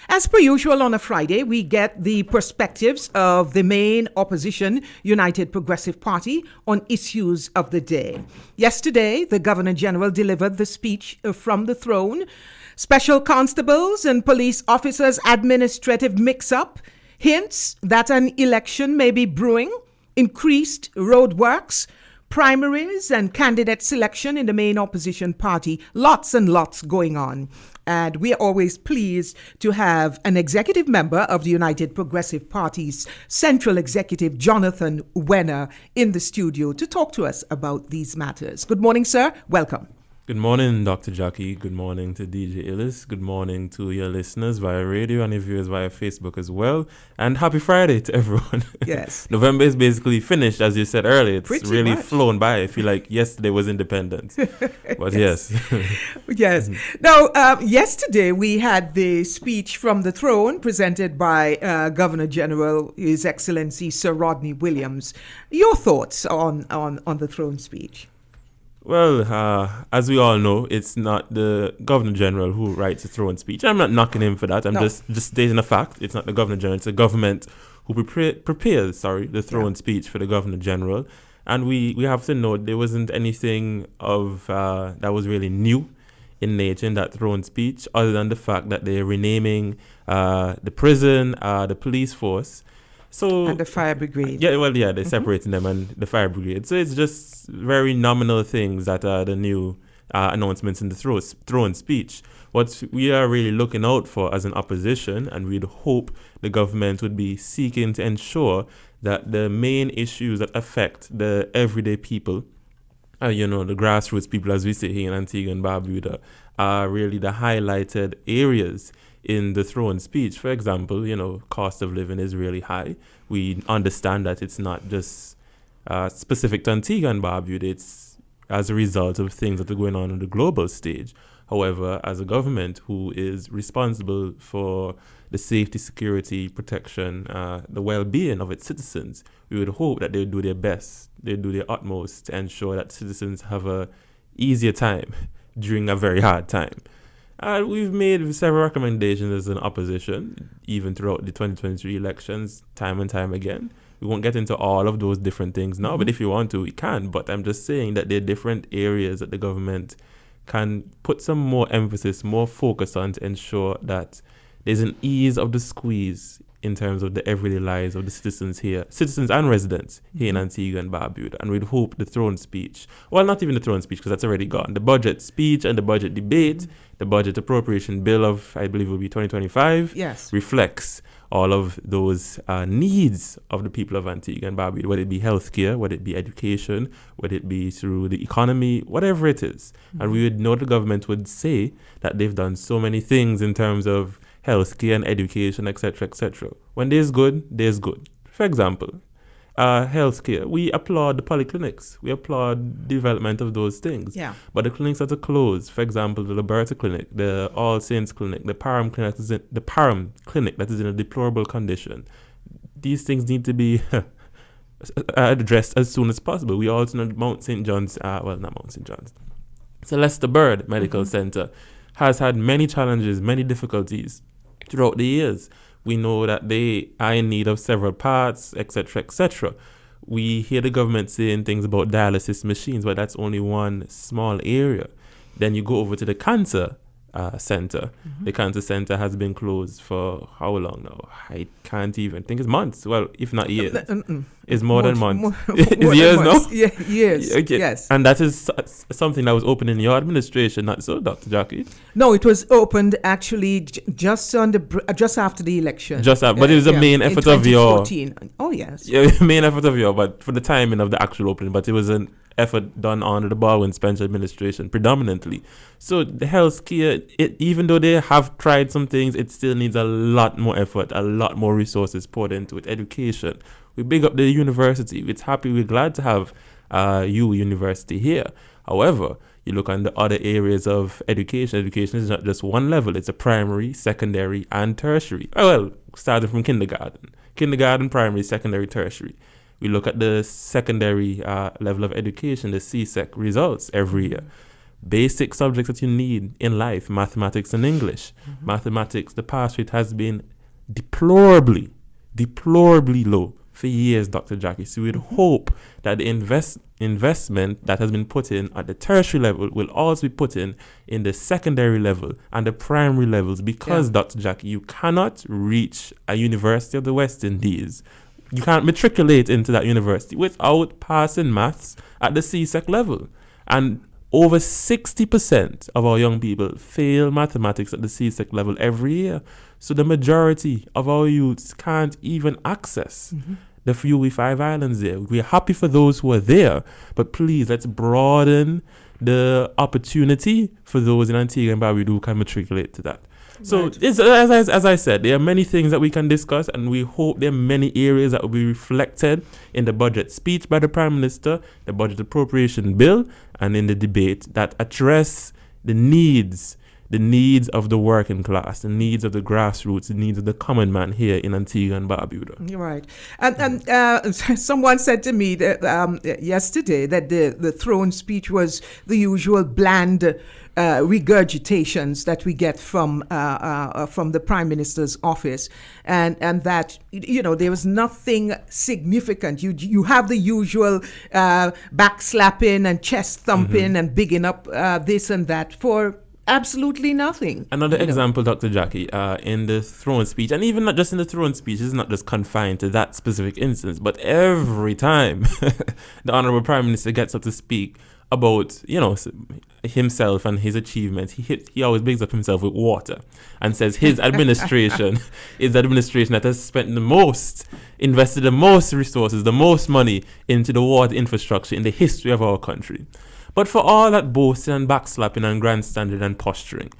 As per usual on a Friday, we get the perspectives of the main opposition, United Progressive Party, on issues of the day. Yesterday, the Governor General delivered the speech from the throne. Special constables and police officers' administrative mix-up, hints that an election may be brewing, increased roadworks, primaries and candidate selection in the main opposition party. Lots and lots going on. And we are always pleased to have an executive member of the United Progressive Party's Central Executive, Jonathan Wehner, in the studio to talk to us about these matters. Good morning, sir. Welcome. Good morning, Dr. Jackie. Good morning to DJ Illis. Good morning to your listeners via radio and your viewers via Facebook as well. And happy Friday to everyone. Yes. November is basically finished, as you said earlier. It's Pretty really much. flown by. I feel like yesterday was Independence. But yes. Yes. Now, yesterday we had the speech from the throne presented by Governor General, His Excellency Sir Rodney Williams. Your thoughts on the throne speech? Well, as we all know, it's not the Governor General who writes the throne speech. I'm not knocking him for that. I'm just stating a fact. It's not the Governor General. It's the government who prepares the throne speech for the Governor General. And we have to note there wasn't anything of that was really new in nature in that throne speech, other than the fact that they're renaming the prison, the police force. So, And the fire brigade. They're separating them and the fire brigade. So it's just very nominal things that are the new announcements in the throne speech. What we are really looking out for as an opposition, and we'd hope the government would be seeking to ensure that the main issues that affect the everyday people, the grassroots people, as we say here in Antigua and Barbuda, are really the highlighted areas in the throne speech. For example, cost of living is really high. We understand that it's not just specific to Antigua and Barbuda. It's as a result of things that are going on the global stage. However, as a government who is responsible for the safety, security, protection, the well-being of its citizens, we would hope that they would do their best, they do their utmost to ensure that citizens have a easier time during a very hard time. We've made several recommendations as an opposition, even throughout the 2023 elections, time and time again. We won't get into all of those different things now, but if you want to, we can. But I'm just saying that there are different areas that the government can put some more emphasis, more focus on to ensure that there's an ease of the squeeze in terms of the everyday lives of the citizens and residents here in Antigua and Barbuda. And we'd hope the throne speech, well, not even the throne speech, because that's already gone. The budget speech and the budget debate, the budget appropriation bill of, I believe it will be 2025, reflects all of those needs of the people of Antigua and Barbuda, whether it be healthcare, whether it be education, whether it be through the economy, whatever it is. And we would know the government would say that they've done so many things in terms of healthcare and education, etc., etc. When there's good, there's good. For example, healthcare, we applaud the polyclinics. We applaud the development of those things. Yeah. But the clinics that are closed, for example, the Liberta Clinic, the All Saints Clinic, the Parham Clinic, that is in a deplorable condition. These things need to be addressed as soon as possible. We also know Mount St. John's, not Mount St. John's, Celeste Bird Medical Center has had many challenges, many difficulties throughout the years. We know that they are in need of several parts, etc., etc. We hear the government saying things about dialysis machines, but that's only one small area. Then you go over to the cancer center. The cancer center has been closed for how long now? I can't even think. It's months. Well, if not years. It's more than months. It's years now? Yeah, years. Okay. Yes. And that is something that was open in your administration, not so, Dr. Jackie? No, it was opened actually just after the election. But it was a main effort of your... Oh, yes. Yeah, main effort of your, but for the timing of the actual opening. But it was an effort done under the Baldwin Spencer administration predominantly. So the healthcare, even though they have tried some things, it still needs a lot more effort, a lot more resources poured into it. Education. We big up the university. We're glad to have university here. However, you look on the other areas of education. Education is not just one level. It's a primary, secondary, and tertiary. Well, starting from kindergarten, primary, secondary, tertiary. We look at the secondary level of education, the CSEC results every year. basic subjects that you need in life, mathematics and English. Mathematics, the pass rate has been deplorably low for years, Dr. Jackie. So we'd hope that the investment that has been put in at the tertiary level will also be put in the secondary level and the primary levels, because, Dr. Jackie, you cannot reach a University of the West Indies. You can't matriculate into that university without passing maths at the CSEC level. And over 60% of our young people fail mathematics at the CSEC level every year. So the majority of our youths can't even access the few 5 islands there. We're happy for those who are there, but please, let's broaden the opportunity for those in Antigua and Barbuda who can matriculate to that. So, it's, as I said, there are many things that we can discuss, and we hope there are many areas that will be reflected in the budget speech by the Prime Minister, the budget appropriation bill, and in the debate that address the needs of the working class, the needs of the grassroots, the needs of the common man here in Antigua and Barbuda. You're right. And someone said to me that, yesterday that the throne speech was the usual bland regurgitations that we get from the Prime Minister's office, and that there was nothing significant. You have the usual backslapping and chest thumping and bigging up this and that for absolutely nothing. Another example, Dr. Jackie, in the throne speech, and even not just in the throne speech, it's not just confined to that specific instance, but every time the Honorable Prime Minister gets up to speak about, himself and his achievements, he always bigs up himself with water and says his administration is the administration that has invested the most resources, the most money into the water infrastructure in the history of our country. But for all that boasting and backslapping and grandstanding and posturing,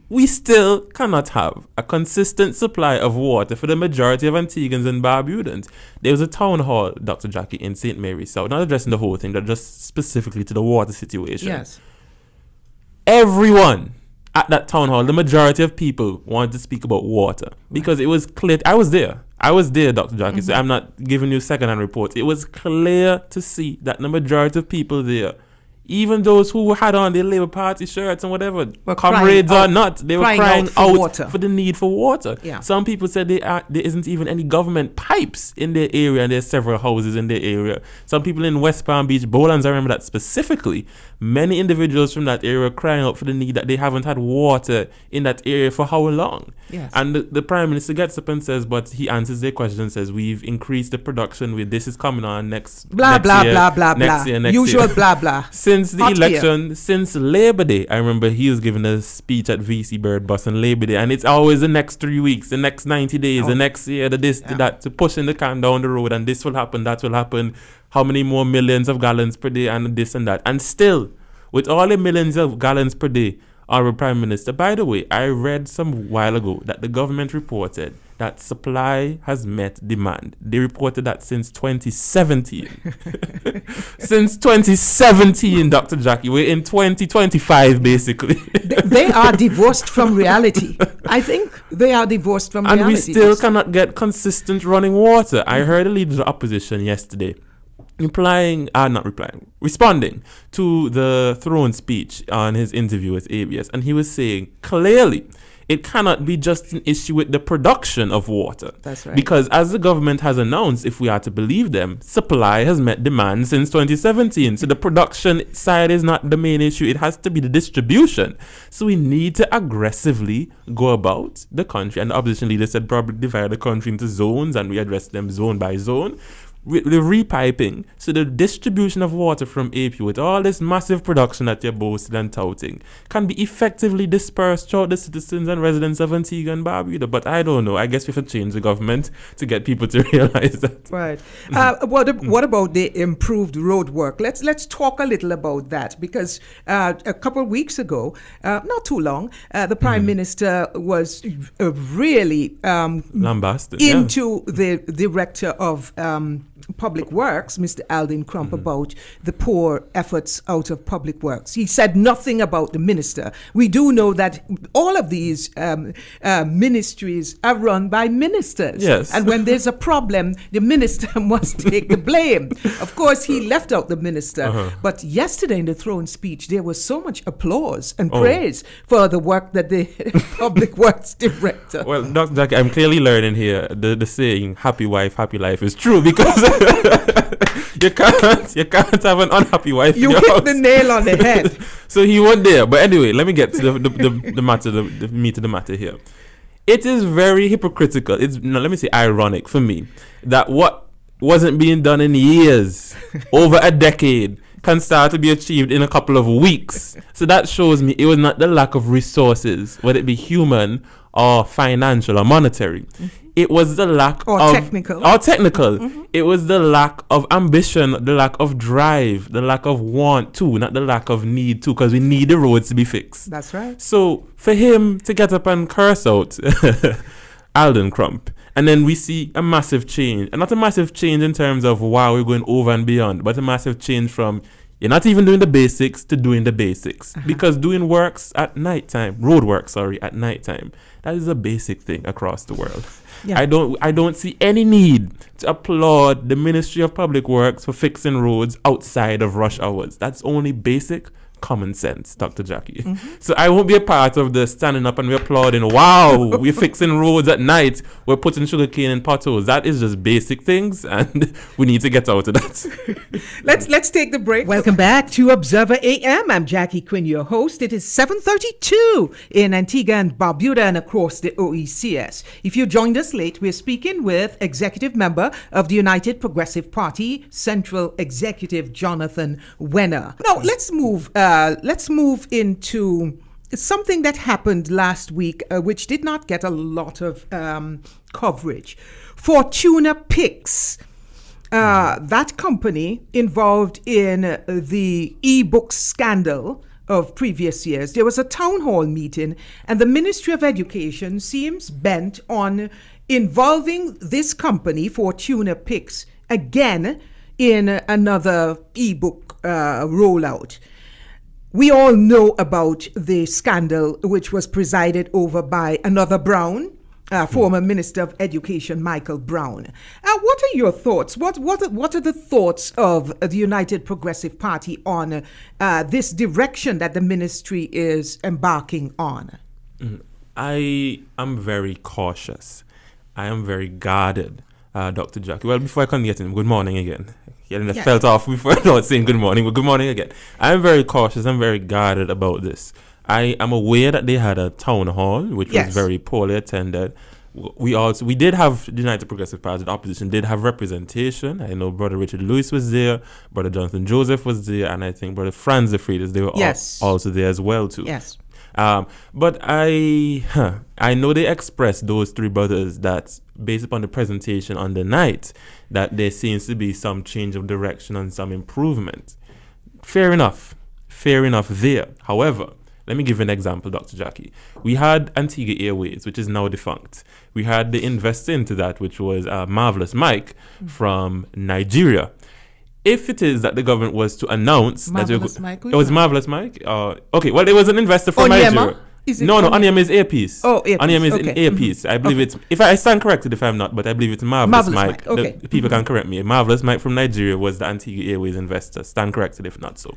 we still cannot have a consistent supply of water for the majority of Antiguans and Barbudans. There was a town hall, Dr. Jackie, in St. Mary's South, not addressing the whole thing, but just specifically to the water situation. Yes. Everyone at that town hall, the majority of people wanted to speak about water because it was clear. I was there, Dr. Jackie, so I'm not giving you second-hand reports. It was clear to see that the majority of people there, even those who had on their Labour Party shirts and whatever, comrades or not, they were crying out for the need for water. Yeah. Some people said there isn't even any government pipes in their area, and there's several houses in their area. Some people in West Palm Beach, Bowlands, I remember that specifically. Many individuals from that area were crying out for the need that they haven't had water in that area for how long? Yes. And the Prime Minister gets up and says, but he answers their question and says, we've increased the production with this is coming on next year, next year. Blah, blah. Since the election, since Labor Day, I remember he was giving a speech at VC Bird Bus on Labor Day, and it's always the next 3 weeks, the next 90 days, the next year, the that, to pushing the can down the road, and this will happen, that will happen, how many more millions of gallons per day, and this and that. And still, with all the millions of gallons per day, our Prime Minister, by the way, I read some while ago that the government reported that supply has met demand. They reported that since 2017. Since 2017, Dr. Jackie. We're in 2025, basically. They are divorced from reality. I think they are divorced from reality. And we still cannot get consistent running water. I heard a leader of the opposition yesterday responding to the throne speech on his interview with ABS. And he was saying, clearly, it cannot be just an issue with the production of water. That's right. Because as the government has announced, if we are to believe them, supply has met demand since 2017. So the production side is not the main issue. It has to be the distribution. So we need to aggressively go about the country. And the opposition leader said probably divide the country into zones, and we address them zone by zone. The repiping, so the distribution of water from AP with all this massive production that you're boasting and touting can be effectively dispersed throughout the citizens and residents of Antigua and Barbuda. But I don't know. I guess we have to change the government to get people to realize that. Right. What about the improved road work? Let's talk a little about that, because a couple of weeks ago, not too long, the Prime Minister was really lambasted into the director of Public Works, Mr. Alden Crump, about the poor efforts out of Public Works. He said nothing about the minister. We do know that all of these ministries are run by ministers. Yes. And when there's a problem, the minister must take the blame. Of course, he left out the minister. But yesterday in the throne speech, there was so much applause and praise for the work that the Public Works director. Well, Dr. Jackie, I'm clearly learning here the saying "happy wife, happy life" is true, because you can't have an unhappy wife. You in your hit house. the nail on the head. So he wasn't there. But anyway, let me get to the matter, the meat of the matter here. It is very hypocritical. Let me say ironic for me that what wasn't being done in years, over a decade, can start to be achieved in a couple of weeks. So that shows me it was not the lack of resources, whether it be human or financial or monetary. It was the lack of technical. It was the lack of ambition, the lack of drive, the lack of want to, not the lack of need to, because we need the roads to be fixed. That's right. So for him to get up and curse out Alden Crump, and then we see a massive change, and not a massive change in terms of wow, we're going over and beyond, but a massive change from you're not even doing the basics to doing the basics. Because doing works at nighttime, road work, at nighttime, that is a basic thing across the world. Yeah. I don't see any need to applaud the Ministry of Public Works for fixing roads outside of rush hours. That's only basic common sense, Dr. Jackie. So I won't be a part of the standing up and we're applauding, wow, we're fixing roads at night, we're putting sugarcane in potholes. That is just basic things, and we need to get out of that. Let's take the break. Welcome back to Observer AM. I'm Jackie Quinn, your host. It is 7:32 in Antigua and Barbuda and across the OECS. If you joined us late, we're speaking with executive member of the United Progressive Party, Central Executive Jonathan Wehner. Now, let's move into something that happened last week, which did not get a lot of coverage. Fortuna Picks, that company involved in the e-book scandal of previous years. There was a town hall meeting, and the Ministry of Education seems bent on involving this company, Fortuna Picks, again in another e-book rollout. We all know about the scandal which was presided over by another Brown, former Minister of Education, Michael Brown. What are your thoughts? What are the thoughts of the United Progressive Party on this direction that the ministry is embarking on? I am very cautious. I am very guarded, Dr. Jackie. Well, before I can get in, good morning again. I felt off before not saying good morning, but good morning again. I'm very cautious. I'm very guarded about this. I am aware that they had a town hall, which was very poorly attended. We did have the United Progressive Party, the opposition did have representation. I know Brother Richard Lewis was there, Brother Jonathan Joseph was there, and I think Brother Franz de Freitas, they were also there as well too. Yes. But I know they expressed, those three brothers, that based upon the presentation on the night, that there seems to be some change of direction and some improvement. Fair enough there. However, let me give you an example, Dr. Jackie. We had Antigua Airways, which is now defunct. We had the investor into that, which was Marvelous Mike from Nigeria. If it is that the government was to announce Marvelous Mike, it was Marvelous Mike. Okay, well, it was an investor from Nigeria. No, Onyema is Earpiece. Oh, Earpiece. Onyema is in Earpiece. I believe it's, if I stand corrected if I'm not, but I believe it's Marvelous Mike. Okay. The people can correct me. Marvelous Mike from Nigeria was the Antigua Airways investor. Stand corrected if not so.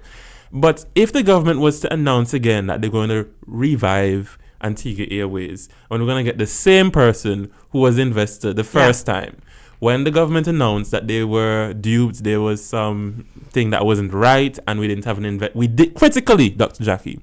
But if the government was to announce again that they're going to revive Antigua Airways, and we're going to get the same person who was investor the first time, when the government announced that they were duped, there was something that wasn't right, and we didn't have we did critically, Dr. Jackie,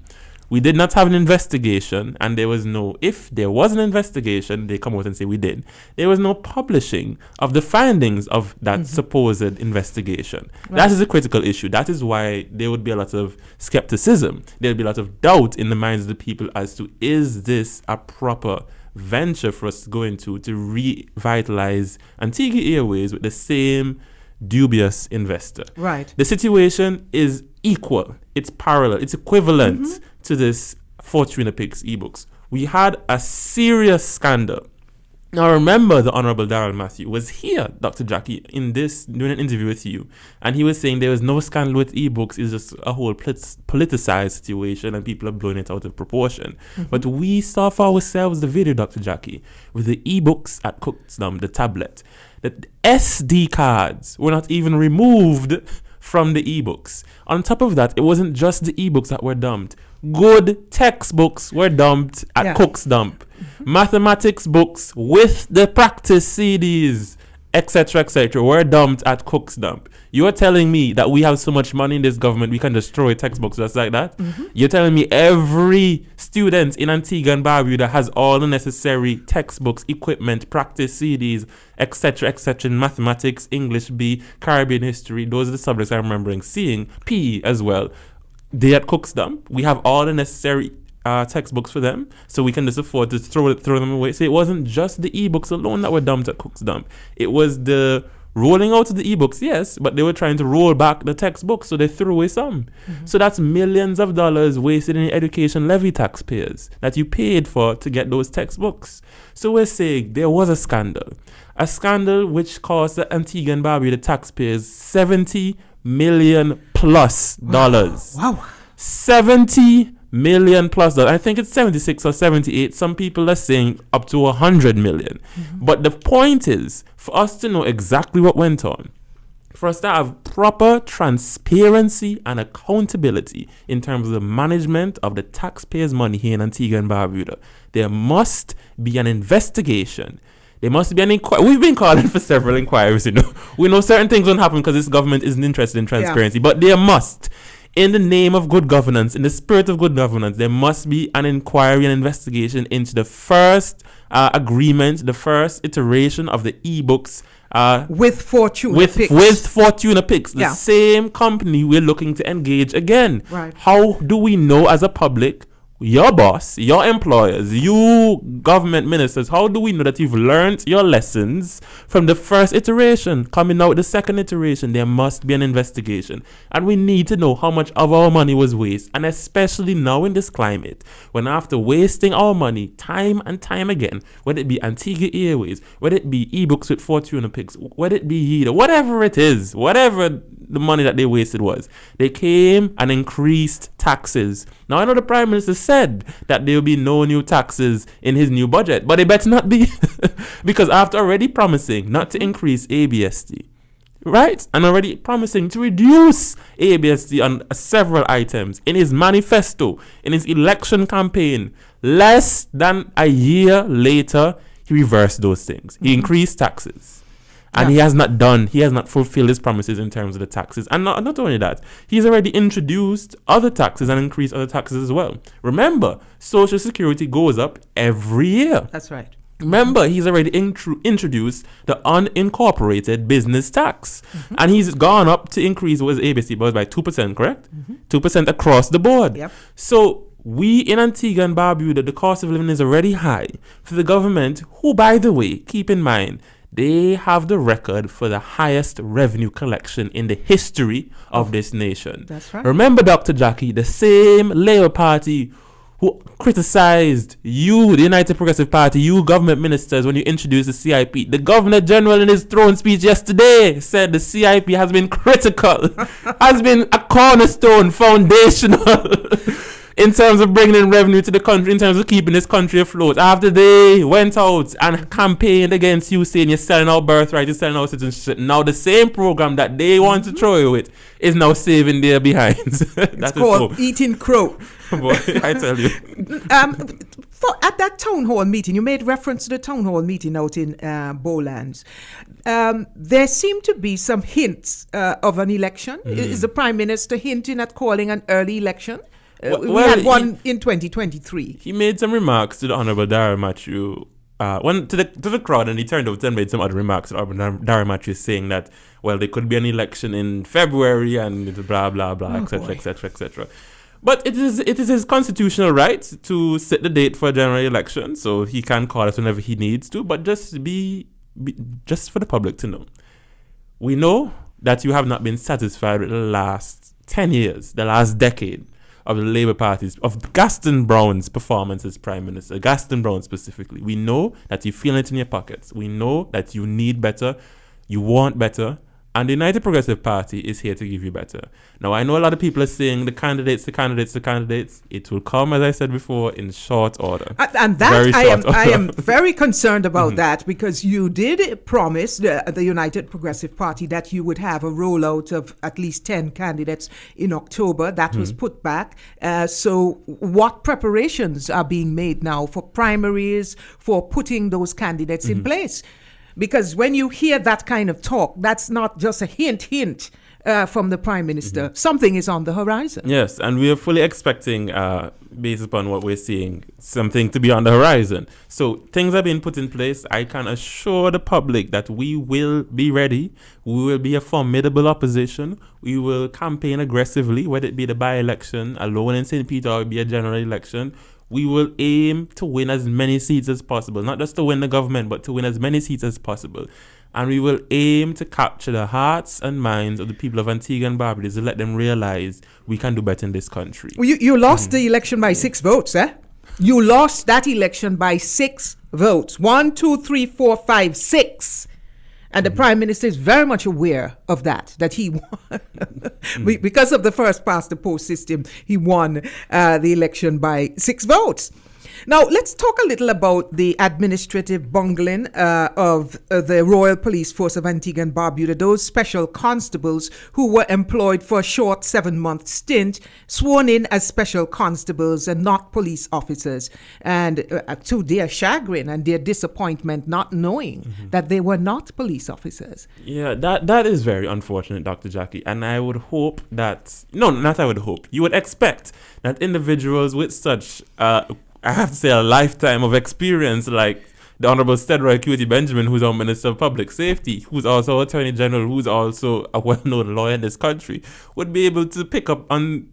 we did not have an investigation, and there was no, if there was an investigation, they come out and say we did. There was no publishing of the findings of that supposed investigation. Right. That is a critical issue. That is why there would be a lot of skepticism. There would be a lot of doubt in the minds of the people as to, is this a proper venture for us to go into to revitalize Antigua Airways with the same dubious investor. Right. The situation is equal. It's parallel. It's equivalent to this Fortuna Picks ebooks. We had a serious scandal Now, remember, the Honorable Darrell Matthew was here, Dr. Jackie, doing an interview with you, and he was saying there was no scandal with ebooks. It's just a whole politicized situation, and people are blowing it out of proportion. Mm-hmm. But we saw for ourselves the video, Dr. Jackie, with the ebooks at Cooksdom, the tablet. The SD cards were not even removed from the ebooks. On top of that, it wasn't just the ebooks that were dumped. Good textbooks were dumped at Cooksdom. Mathematics books with the practice CDs, etc., were dumped at Cooksdom. You're telling me that we have so much money in this government we can destroy textbooks just like that? Mm-hmm. You're telling me every student in Antigua and Barbuda has all the necessary textbooks, equipment, practice CDs, etc., in mathematics, English B, Caribbean history. Those are the subjects I'm remembering seeing. PE as well. They at Cooksdom, we have all the necessary textbooks for them, so we can just afford to throw them away. So it wasn't just the ebooks alone that were dumped at Cooksdom. It was the rolling out of the ebooks, yes, but they were trying to roll back the textbooks, so they threw away some. Mm-hmm. So that's millions of dollars wasted in education levy taxpayers that you paid for to get those textbooks. So we're saying there was a scandal which cost the Antigua and Barbuda taxpayers $70 million plus dollars. Wow. 70 million plus dollars. I think it's 76 or 78. Some people are saying up to 100 million. Mm-hmm. But the point is, for us to know exactly what went on, for us to have proper transparency and accountability in terms of the management of the taxpayers' money here in Antigua and Barbuda, there must be an investigation. There must be an inquiry. We've been calling for several inquiries, We know certain things won't happen because this government isn't interested in transparency, but there must. In the name of good governance, in the spirit of good governance, there must be an inquiry and investigation into the first agreement, the first iteration of the ebooks. With Fortuna Picks. With Fortuna Picks, the same company we're looking to engage again. Right. How do we know as a public, your boss, your employers, you government ministers, how do we know that you've learned your lessons from the first iteration? Coming out with the second iteration, there must be an investigation. And we need to know how much of our money was wasted. And especially now in this climate, when after wasting our money time and time again, whether it be Antigua Airways, whether it be ebooks with Fortuna Picks, whether it be Yida, whatever it is, whatever the money that they wasted was, they came and increased taxes. Now, I know the Prime Minister said that there will be no new taxes in his new budget, but it better not be because after already promising not to increase ABST, right, and already promising to reduce ABST on several items in his manifesto, in his election campaign, less than a year later, he reversed those things. He increased taxes. And he has not fulfilled his promises in terms of the taxes. And not only that, he's already introduced other taxes and increased other taxes as well. Remember, Social Security goes up every year. That's right. Remember, he's already introduced the unincorporated business tax. Mm-hmm. And he's gone up to increase what was ABC by 2%, correct? Mm-hmm. 2% across the board. Yep. So we in Antigua and Barbuda, the cost of living is already high for the government, who, by the way, keep in mind, they have the record for the highest revenue collection in the history of this nation. That's right. Remember, Dr. Jackie, the same Labour Party who criticized you, the United Progressive Party, you government ministers, when you introduced the CIP. The Governor General in his throne speech yesterday said the CIP has been critical, has been a cornerstone, foundational in terms of bringing in revenue to the country, in terms of keeping this country afloat. After they went out and campaigned against you, saying you're selling our birthright, you're selling our citizenship. Now the same program that they want to throw you with is now saving their behinds. It's called Eating Crow. Boy, I tell you. At that town hall meeting, you made reference to the town hall meeting out in Bowlands. There seemed to be some hints of an election. Is the Prime Minister hinting at calling an early election? We had one in 2023. He made some remarks to the Honorable Darrell Matthew, to the crowd, and he turned over and made some other remarks to Honorable Darrell Matthew, saying that, well, there could be an election in February and blah, blah, blah, etc. But it is his constitutional right to set the date for a general election, so he can call it whenever he needs to, but just for the public to know. We know that you have not been satisfied with the last 10 years, the last decade, of the Labour Party's, of Gaston Brown's performance as Prime Minister, Gaston Brown specifically. We know that you feel it in your pockets. We know that you need better, you want better, and the United Progressive Party is here to give you better. Now, I know a lot of people are saying the candidates. It will come, as I said before, in short order. And that I am very concerned about that, because you did promise the United Progressive Party that you would have a rollout of at least 10 candidates in October. That was put back. So what preparations are being made now for primaries, for putting those candidates in place? Because when you hear that kind of talk, that's not just a hint from the Prime Minister. Something is on the horizon. Yes, and we are fully expecting, based upon what we're seeing, something to be on the horizon. So things are being put in place. I can assure the public that we will be ready. We will be a formidable opposition. We will campaign aggressively, whether it be the by-election alone in St. Peter or it be a general election. We will aim to win as many seats as possible, not just to win the government, but to win as many seats as possible. And we will aim to capture the hearts and minds of the people of Antigua and Barbuda to let them realize we can do better in this country. Well, you lost the election by 6 votes, eh? You lost that election by 6 votes. 1, 2, 3, 4, 5, 6. And the Prime Minister is very much aware of that he won. Because of the first past the post system, he won the election by 6 votes. Now, let's talk a little about the administrative bungling of the Royal Police Force of Antigua and Barbuda, those special constables who were employed for a short 7-month stint, sworn in as special constables and not police officers. And to their chagrin and their disappointment, not knowing that they were not police officers. Yeah, that is very unfortunate, Dr. Jackie. And I would hope that, no, not I would hope, you would expect that individuals with such I have to say a lifetime of experience, like the Honorable Stedroy Cutie Benjamin, who's our Minister of Public Safety, who's also Attorney General, who's also a well-known lawyer in this country, would be able to pick up on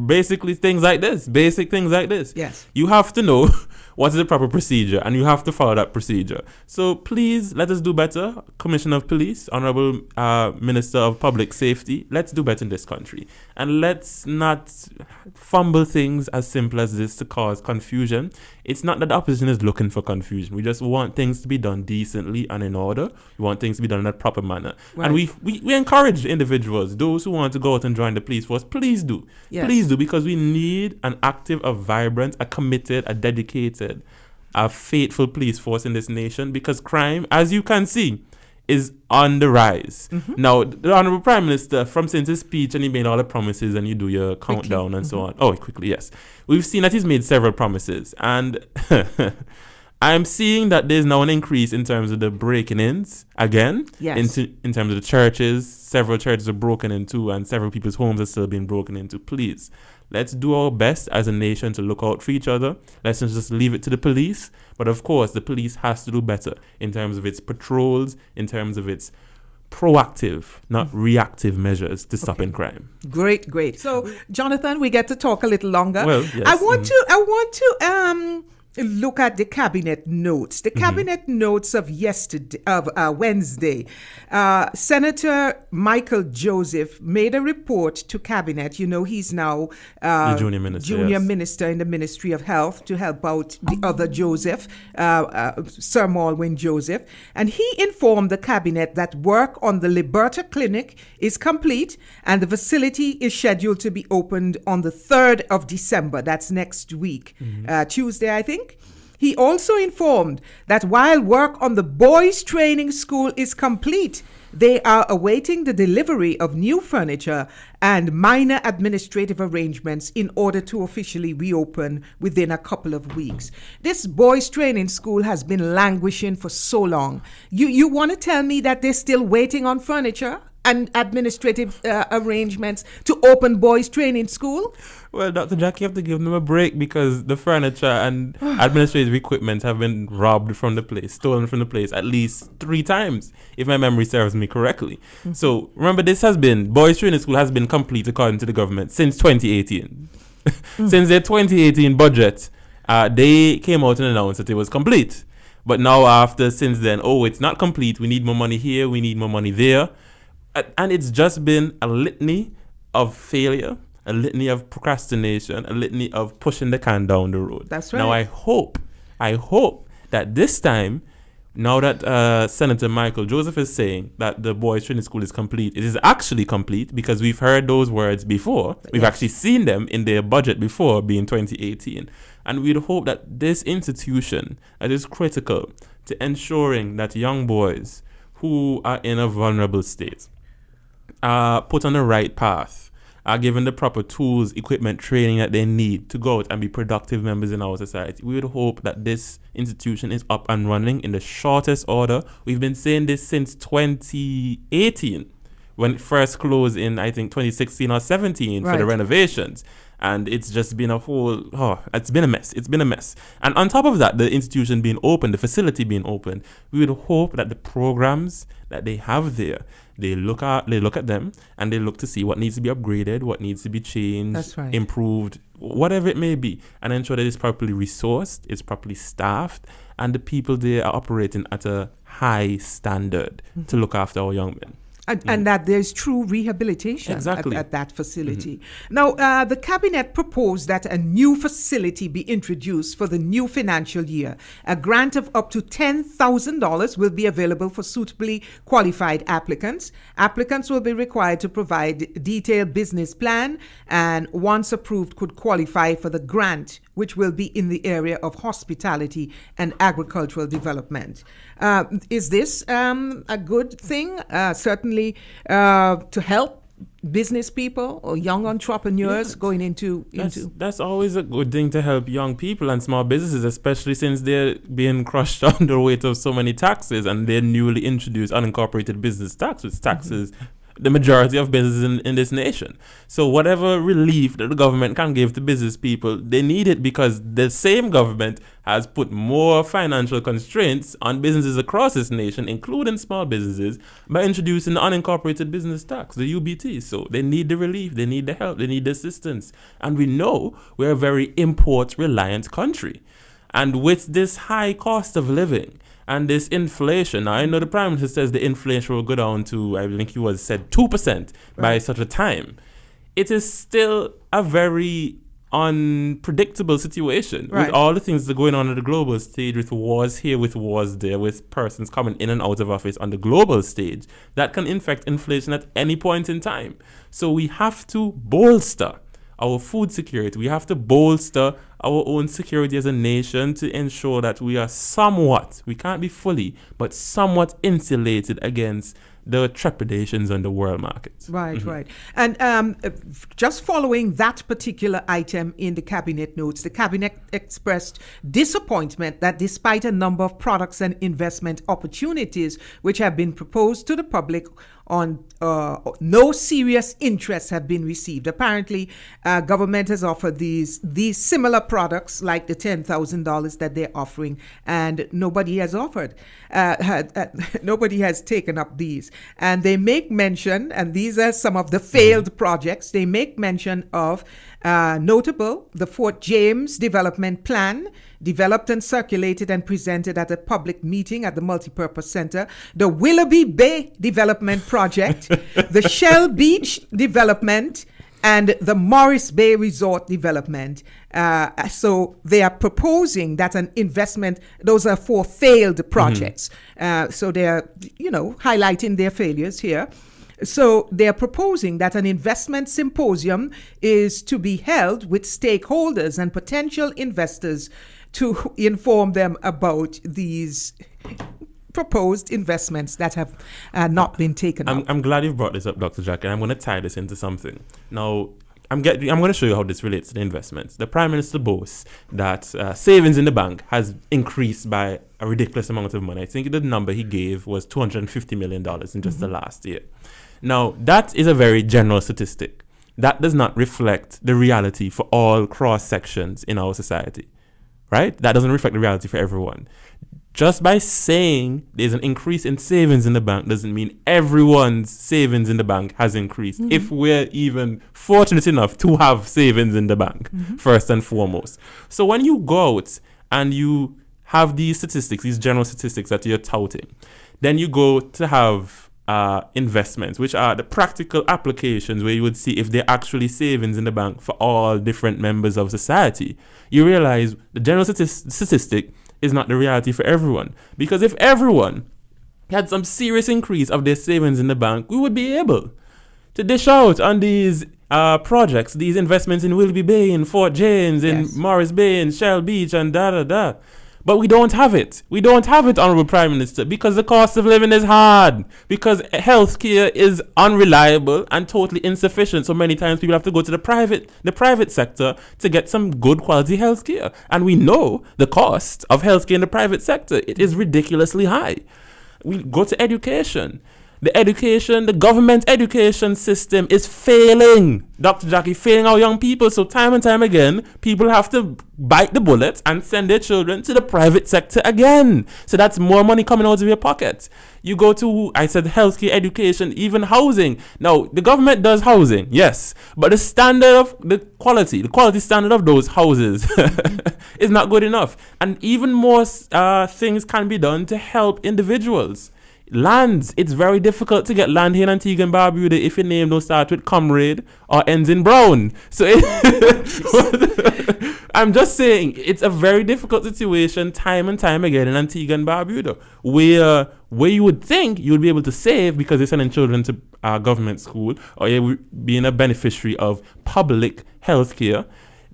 basically basic things like this. Yes. You have to know what is the proper procedure, and you have to follow that procedure. So please, let us do better. Commissioner of Police, Honorable Minister of Public Safety, let's do better in this country. And let's not fumble things as simple as this to cause confusion. It's not that the opposition is looking for confusion. We just want things to be done decently and in order. We want things to be done in a proper manner. Right. And we encourage individuals, those who want to go out and join the police force, please do. Yes. Please do, because we need an active, a vibrant, a committed, a dedicated, a faithful police force in this nation, because crime, as you can see, is on the rise. Now, the Honorable Prime Minister, from since his speech, and he made all the promises, and you do your countdown and so on. Oh, quickly, yes. We've seen that he's made several promises, and I'm seeing that there's now an increase in terms of the breaking-ins again. Yes. In terms of the churches. Several churches are broken into, and several people's homes are still being broken into. Please, let's do our best as a nation to look out for each other. Let's not just leave it to the police. But of course, the police has to do better in terms of its patrols, in terms of its proactive, not reactive measures to stopping crime. Great. So, Jonathan, we get to talk a little longer. Well, yes. I want to look at the cabinet notes. The cabinet notes of Wednesday. Senator Michael Joseph made a report to cabinet. You know, he's now the junior minister in the Ministry of Health to help out the other Joseph, Sir Malwyn Joseph. And he informed the cabinet that work on the Liberta Clinic is complete and the facility is scheduled to be opened on the 3rd of December. That's next week, Tuesday, I think. He also informed that while work on the boys' training school is complete, they are awaiting the delivery of new furniture and minor administrative arrangements in order to officially reopen within a couple of weeks. This boys' training school has been languishing for so long. You want to tell me that they're still waiting on furniture and administrative arrangements to open boys' training school? Well, Dr. Jackie, you have to give them a break, because the furniture and administrative equipment have been robbed from the place, stolen from the place at least 3 times, if my memory serves me correctly. So remember, boys' training school has been complete according to the government since 2018. Since their 2018 budget, they came out and announced that it was complete. But now since then, it's not complete. We need more money here. We need more money there. And it's just been a litany of failure, a litany of procrastination, a litany of pushing the can down the road. That's right. Now, I hope that this time, now that Senator Michael Joseph is saying that the boys' training school is complete, it is actually complete, because we've heard those words before. We've actually seen them in their budget before, being 2018. And we'd hope that this institution that is critical to ensuring that young boys who are in a vulnerable state are put on the right path, are given the proper tools, equipment, training that they need to go out and be productive members in our society. We would hope that this institution is up and running in the shortest order. We've been saying this since 2018, when it first closed in, I think, 2016 or 17 for the renovations. And it's just been it's been a mess. It's been a mess. And on top of that, the institution being open, the facility being open, we would hope that the programs that they have there, they look at them and they look to see what needs to be upgraded, what needs to be changed, improved, whatever it may be, and ensure that it's properly resourced, it's properly staffed, and the people there are operating at a high standard to look after our young men. And that there's true rehabilitation at that facility. Now, the cabinet proposed that a new facility be introduced for the new financial year. A grant of up to $10,000 will be available for suitably qualified applicants. Applicants will be required to provide a detailed business plan, and once approved, could qualify for the grant, which will be in the area of hospitality and agricultural development. Is this a good thing? Certainly to help business people or young entrepreneurs going into... That's always a good thing, to help young people and small businesses, especially since they're being crushed under the weight of so many taxes, and their newly introduced unincorporated business tax, which taxes the majority of businesses in this nation. So whatever relief that the government can give to business people, they need it, because the same government has put more financial constraints on businesses across this nation, including small businesses, by introducing the unincorporated business tax, the UBT. So they need the relief, they need the help, they need the assistance. And we know we're a very import-reliant country. And with this high cost of living and this inflation, now I know the Prime Minister says the inflation will go down to, I think he said 2% by such a time. It is still a very unpredictable situation with all the things that are going on the global stage, with wars here, with wars there, with persons coming in and out of office on the global stage, that can infect inflation at any point in time. So we have to bolster our food security. We have to bolster our own security as a nation to ensure that we are somewhat, we can't be fully, but somewhat insulated against the trepidations on the world markets. Right. And just following that particular item in the cabinet notes, the cabinet expressed disappointment that despite a number of products and investment opportunities which have been proposed to the public, on no serious interest have been received. Apparently, government has offered these similar products like the $10,000 that they're offering, and nobody has offered. Nobody has taken up these. And they make mention, and these are some of the failed projects, they make mention of notable, the Fort James Development Plan, developed and circulated and presented at a public meeting at the Multipurpose Center, the Willoughby Bay Development Project, the Shell Beach Development, and the Morris Bay Resort Development. So they are proposing that an investment, those are 4 failed projects. So they're, highlighting their failures here. So they're proposing that an investment symposium is to be held with stakeholders and potential investors to inform them about these proposed investments that have not been taken up. I'm glad you've brought this up, Dr. Jack, and I'm going to tie this into something. Now, I'm going to show you how this relates to the investments. The Prime Minister boasts that savings in the bank has increased by a ridiculous amount of money. I think the number he gave was $250 million in just the last year. Now, that is a very general statistic. That does not reflect the reality for all cross-sections in our society, right? That doesn't reflect the reality for everyone. Just by saying there's an increase in savings in the bank doesn't mean everyone's savings in the bank has increased. If we're even fortunate enough to have savings in the bank, first and foremost. So when you go out and you have these statistics, these general statistics that you're touting, then you go to have investments, which are the practical applications where you would see if they're actually savings in the bank for all different members of society, you realize the general statistic is not the reality for everyone. Because if everyone had some serious increase of their savings in the bank, we would be able to dish out on these projects, these investments in Willoughby Bay, in Fort James, in Morris Bay, in Shell Beach, and da-da-da. But we don't have it. We don't have it, Honorable Prime Minister, because the cost of living is hard, because healthcare is unreliable and totally insufficient. So many times people have to go to the private sector to get some good quality healthcare. And we know the cost of healthcare in the private sector. It is ridiculously high. We go to education. The government education system is failing, Dr. Jackie, failing our young people. So time and time again, people have to bite the bullet and send their children to the private sector again. So that's more money coming out of your pocket. You go to, I said, healthcare, education, even housing. Now, the government does housing, yes, but the standard of the quality standard of those houses is not good enough. And even more things can be done to help individuals. Lands, it's very difficult to get land here in Antigua and Barbuda if your name don't start with Comrade or ends in Brown. So I'm just saying, it's a very difficult situation time and time again in Antigua and Barbuda, where you would think you would be able to save because you're sending children to government school or you're being a beneficiary of public health care.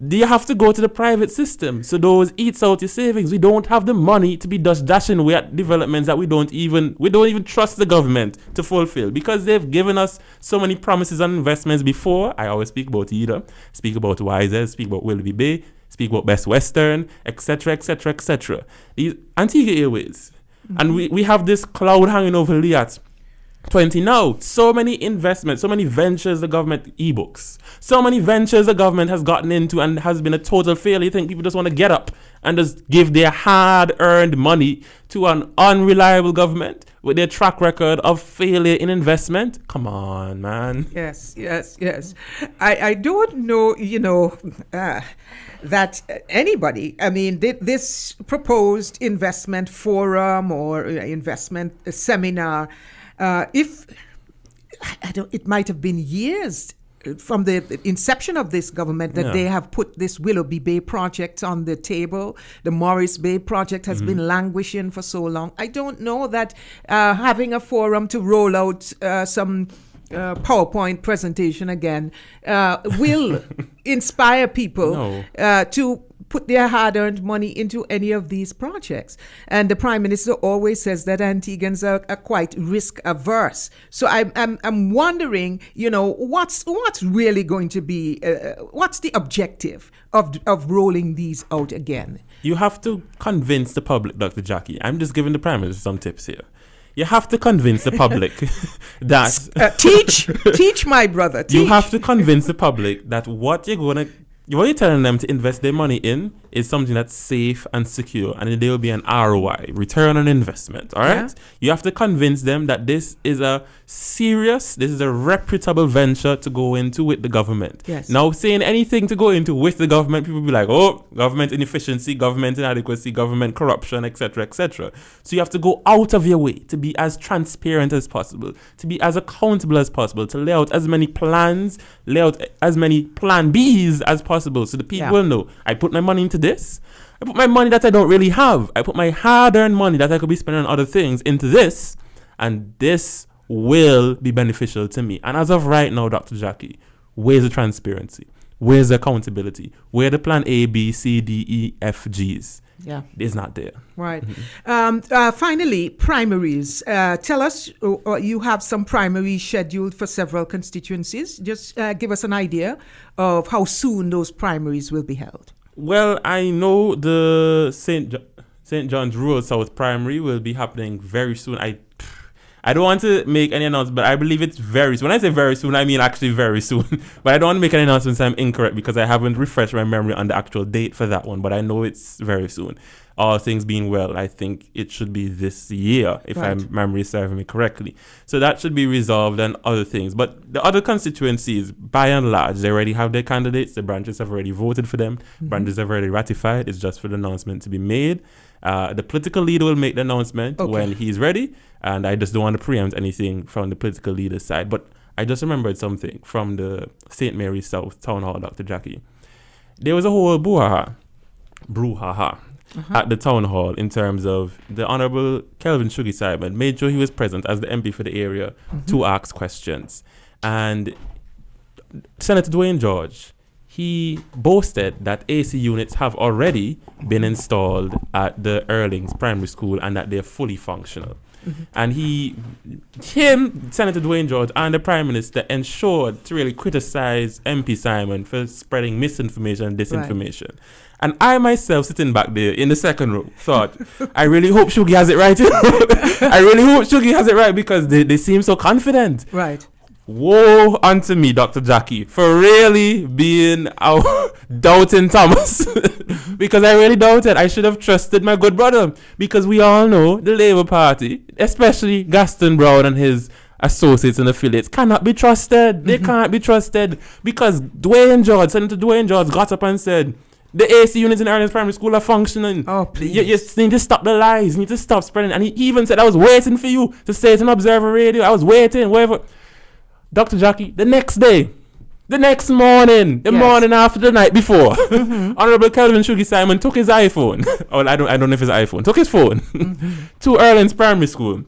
Do you have to go to the private system? So those eats out your savings. We don't have the money to be just dashing away at developments that we don't even trust the government to fulfill, because they've given us so many promises and investments before. I always speak about Ida, speak about Wiser, speak about Willoughby Bay, speak about Best Western, etc., etc., etc. These Antigua Airways. And we have this cloud hanging over Liat 20 now. So many investments, so many ventures the government, e-books, so many ventures the government has gotten into and has been a total failure. You think people just want to get up and just give their hard-earned money to an unreliable government with their track record of failure in investment? Come on, man. Yes. I don't know, that anybody, I mean, this proposed investment forum or investment seminar, it might have been years from the inception of this government that they have put this Willoughby Bay project on the table. The Morris Bay project has been languishing for so long. I don't know that having a forum to roll out some PowerPoint presentation again will inspire people to put their hard-earned money into any of these projects. And the Prime Minister always says that Antiguans are quite risk-averse. So I'm wondering, what's really going to be, what's the objective of rolling these out again? You have to convince the public, Dr. Jackie. I'm just giving the Prime Minister some tips here. You have to convince the public that... teach, my brother, teach. You have to convince the public that what you're telling them to invest their money in is something that's safe and secure, and there will be an ROI, return on investment, all right? Yeah. You have to convince them that this is a reputable venture to go into with the government. Yes. Now, saying anything to go into with the government, people will be like, oh, government inefficiency, government inadequacy, government corruption, etc., etc. So you have to go out of your way to be as transparent as possible, to be as accountable as possible, to lay out as many plans, lay out as many plan Bs as possible, so the people will know, I put my money into this. I put my money that I don't really have. I put my hard-earned money that I could be spending on other things into this, and this will be beneficial to me. And as of right now, Dr. Jackie, where's the transparency? Where's the accountability? Where are the plan A, B, C, D, E, F, Gs? Yeah. It's not there. Right. Finally, primaries. Tell us, you have some primaries scheduled for several constituencies. Just give us an idea of how soon those primaries will be held. Well, I know the St. John's Rural South primary will be happening very soon. I don't want to make any announcement, but I believe it's very soon. When I say very soon, I mean actually very soon. But I don't want to make any announcements I'm incorrect, because I haven't refreshed my memory on the actual date for that one. But I know it's very soon. All things being well, I think it should be this year, if my memory is serving me correctly. So that should be resolved and other things. But the other constituencies, by and large, they already have their candidates. The branches have already voted for them. Branches have already ratified. It's just for the announcement to be made. The political leader will make the announcement Okay. when he's ready, and I just don't want to preempt anything from the political leader's side. But I just remembered something from the St. Mary's South Town Hall, Dr. Jackie. There was a whole brouhaha at the town hall in terms of the Honorable Kelvin Shugi Simon made sure he was present as the MP for the area to ask questions. And Senator Dwayne George, he boasted that AC units have already been installed at the Erlings Primary School and that they're fully functional. And Senator Dwayne George and the Prime Minister ensured to really criticize MP Simon for spreading misinformation and disinformation. Right. And I myself, sitting back there in the second row, thought, I really hope Shugi has it right. I really hope Shugi has it right because they seem so confident. Right. Woe unto me, Dr. Jackie, for really being our doubting Thomas. Because I really doubted. I should have trusted my good brother. Because we all know the Labour Party, especially Gaston Brown and his associates and affiliates, cannot be trusted. They can't be trusted. Because Senator Dwayne George got up and said, the AC units in Erlings Primary School are functioning. Oh, please. You need to stop the lies. You need to stop spreading. And he even said, I was waiting for you to say it on Observer Radio. I was waiting, whatever. Dr. Jackie, the next day, the next morning, the morning after the night before, Honorable Kelvin Shugi Simon took his iPhone. I don't know if it's iPhone. Took his phone to Erlings Primary School,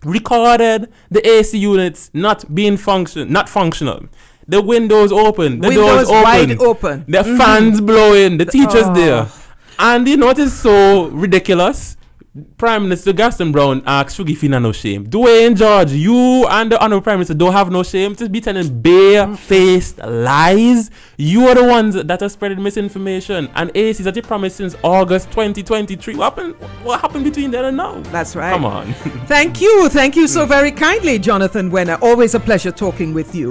recorded the AC units not functional. The windows open, the doors open, wide open, the fans blowing, the teachers there. And you know what is so ridiculous? Prime Minister Gaston Brown asked Shugi Fina no shame. Dwayne George, you and the Honorable Prime Minister don't have no shame to be telling bare-faced lies. You are the ones that are spreading misinformation. And ACs that you promised since August 2023. What happened between then and now? That's right. Come on. Thank you so very kindly, Jonathan Wehner. Always a pleasure talking with you.